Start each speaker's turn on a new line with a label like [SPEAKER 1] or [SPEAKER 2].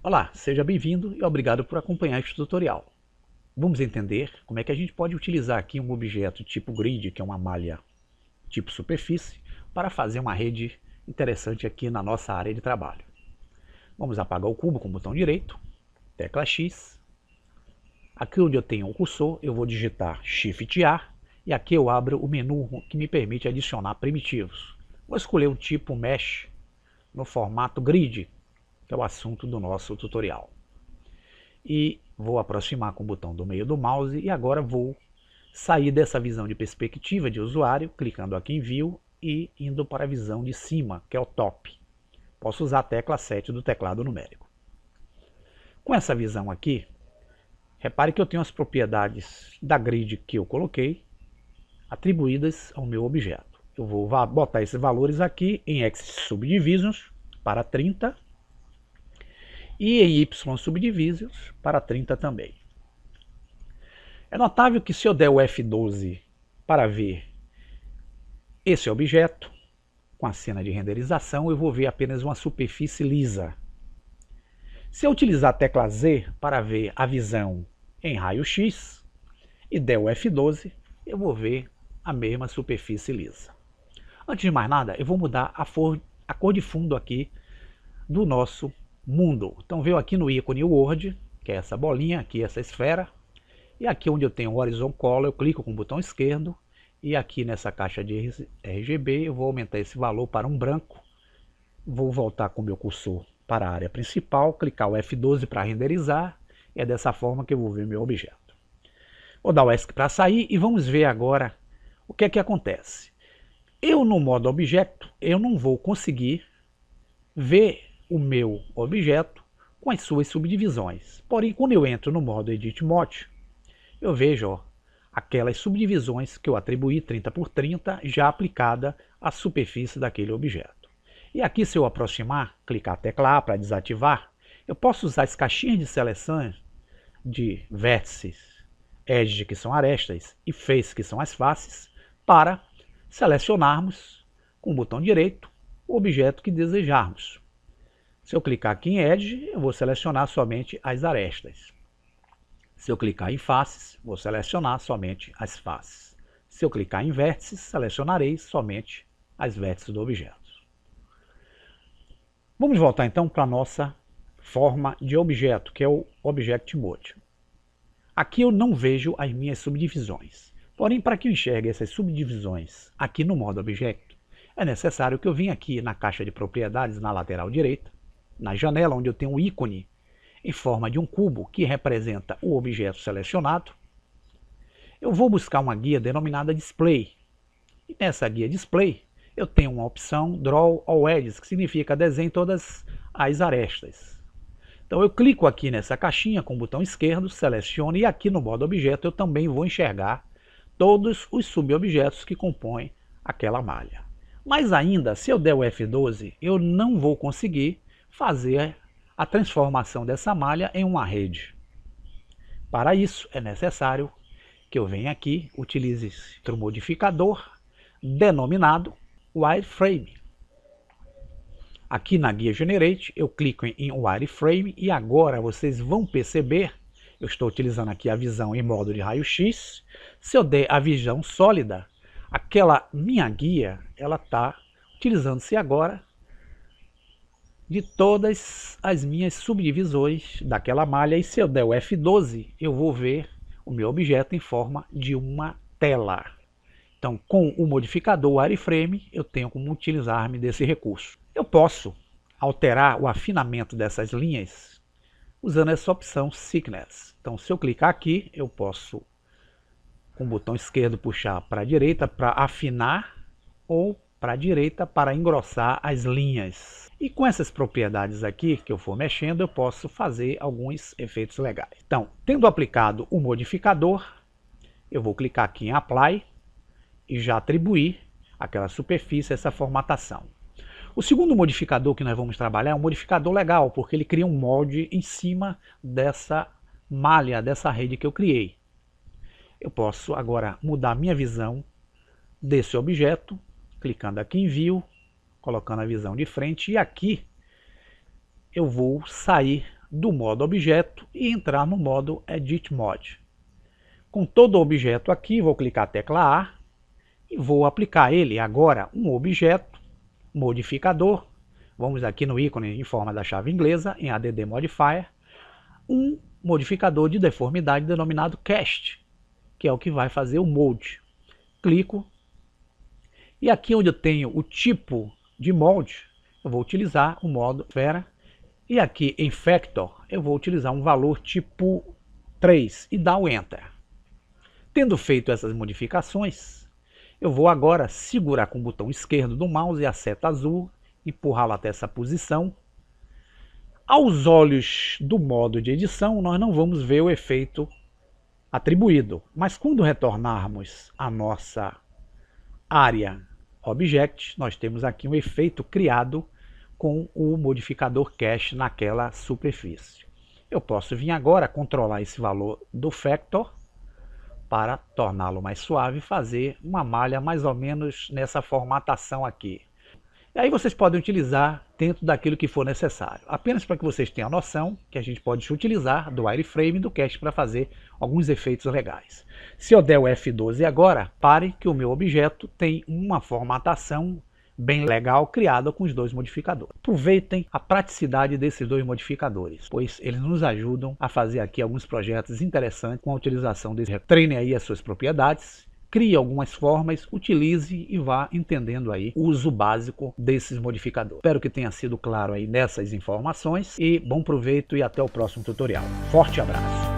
[SPEAKER 1] Olá, seja bem-vindo e obrigado por acompanhar este tutorial. Vamos entender como é que a gente pode utilizar aqui um objeto tipo grid, que é uma malha tipo superfície, para fazer uma rede interessante aqui na nossa área de trabalho. Vamos apagar o cubo com o botão direito, tecla X. Aqui onde eu tenho o cursor, eu vou digitar Shift A e aqui eu abro o menu que me permite adicionar primitivos. Vou escolher o tipo Mesh no formato grid, que é o assunto do nosso tutorial. E vou aproximar com o botão do meio do mouse e agora vou sair dessa visão de perspectiva de usuário, clicando aqui em View e indo para a visão de cima, que é o Top. Posso usar a tecla 7 do teclado numérico. Com essa visão aqui, repare que eu tenho as propriedades da grid que eu coloquei atribuídas ao meu objeto. Eu vou botar esses valores aqui em X subdivisions para 30 e em Y subdivisions para 30 também. É notável que se eu der o F12 para ver esse objeto, com a cena de renderização, eu vou ver apenas uma superfície lisa. Se eu utilizar a tecla Z para ver a visão em raio-x e der o F12, eu vou ver a mesma superfície lisa. Antes de mais nada, eu vou mudar a cor de fundo aqui do nosso mundo. Então veio aqui no ícone Word, que é essa bolinha aqui, essa esfera, e aqui onde eu tenho o Horizon Color, eu clico com o botão esquerdo, e aqui nessa caixa de RGB eu vou aumentar esse valor para um branco, vou voltar com o meu cursor para a área principal, clicar o F12 para renderizar, e é dessa forma que eu vou ver meu objeto. Vou dar o ESC para sair e vamos ver agora o que é que acontece. Eu no modo objeto, eu não vou conseguir ver o meu objeto com as suas subdivisões. Porém, quando eu entro no modo Edit Mode, eu vejo aquelas subdivisões que eu atribuí 30 por 30 já aplicada à superfície daquele objeto. E aqui, se eu aproximar, clicar a tecla A para desativar, eu posso usar as caixinhas de seleção de vértices, edge, que são arestas, e face, que são as faces, para selecionarmos com o botão direito o objeto que desejarmos. Se eu clicar aqui em Edge, eu vou selecionar somente as arestas. Se eu clicar em faces, vou selecionar somente as faces. Se eu clicar em vértices, selecionarei somente as vértices do objeto. Vamos voltar então para a nossa forma de objeto, que é o Object Mode. Aqui eu não vejo as minhas subdivisões. Porém, para que eu enxergue essas subdivisões aqui no modo Object, é necessário que eu venha aqui na caixa de propriedades na lateral direita, na janela onde eu tenho um ícone em forma de um cubo que representa o objeto selecionado. Eu vou buscar uma guia denominada Display. E nessa guia Display eu tenho uma opção Draw All Edges, que significa desenhe todas as arestas. Então eu clico aqui nessa caixinha com o botão esquerdo, seleciono e aqui no modo objeto eu também vou enxergar todos os subobjetos que compõem aquela malha. Mas ainda, se eu der o F12, eu não vou conseguir fazer a transformação dessa malha em uma rede. Para isso, é necessário que eu venha aqui, utilize outro modificador denominado Wireframe. Aqui na guia Generate, eu clico em Wireframe e agora vocês vão perceber, eu estou utilizando aqui a visão em modo de raio-x. Se eu der a visão sólida, aquela minha guia, ela está utilizando-se agora de todas as minhas subdivisões daquela malha. E se eu der o F12, eu vou ver o meu objeto em forma de uma tela. Então, com o modificador Wireframe, eu tenho como utilizar-me desse recurso. Eu posso alterar o afinamento dessas linhas usando essa opção Thickness. Então, se eu clicar aqui, eu posso, com o botão esquerdo, puxar para a direita para afinar ou para a direita para engrossar as linhas. E com essas propriedades aqui que eu for mexendo, eu posso fazer alguns efeitos legais. Então, tendo aplicado o modificador, eu vou clicar aqui em Apply e já atribuir àquela superfície essa formatação. O segundo modificador que nós vamos trabalhar é um modificador legal, porque ele cria um molde em cima dessa malha, dessa rede que eu criei. Eu posso agora mudar a minha visão desse objeto, clicando aqui em View, colocando a visão de frente, e aqui eu vou sair do modo objeto e entrar no modo Edit Mode. Com todo o objeto aqui, vou clicar a tecla A e vou aplicar ele agora um objeto modificador. Vamos aqui no ícone em forma da chave inglesa, em Add Modifier, um modificador de deformidade denominado Cast, que é o que vai fazer o molde. Clico e aqui onde eu tenho o tipo de molde, eu vou utilizar o modo esfera. E aqui em Factor, eu vou utilizar um valor tipo 3 e dar o Enter. Tendo feito essas modificações, eu vou agora segurar com o botão esquerdo do mouse e a seta azul, empurrá-lo até essa posição. Aos olhos do modo de edição, nós não vamos ver o efeito atribuído, mas quando retornarmos à nossa área Object, nós temos aqui um efeito criado com o modificador Cast naquela superfície. Eu posso vir agora controlar esse valor do Factor para torná-lo mais suave e fazer uma malha mais ou menos nessa formatação aqui. E aí vocês podem utilizar dentro daquilo que for necessário. Apenas para que vocês tenham a noção que a gente pode utilizar do wireframe e do Cast para fazer alguns efeitos legais. Se eu der o F12 agora, pare que o meu objeto tem uma formatação bem legal criada com os dois modificadores. Aproveitem a praticidade desses dois modificadores, pois eles nos ajudam a fazer aqui alguns projetos interessantes com a utilização desse. Treine aí as suas propriedades, crie algumas formas, utilize e vá entendendo aí o uso básico desses modificadores. Espero que tenha sido claro aí nessas informações e bom proveito e até o próximo tutorial. Forte abraço!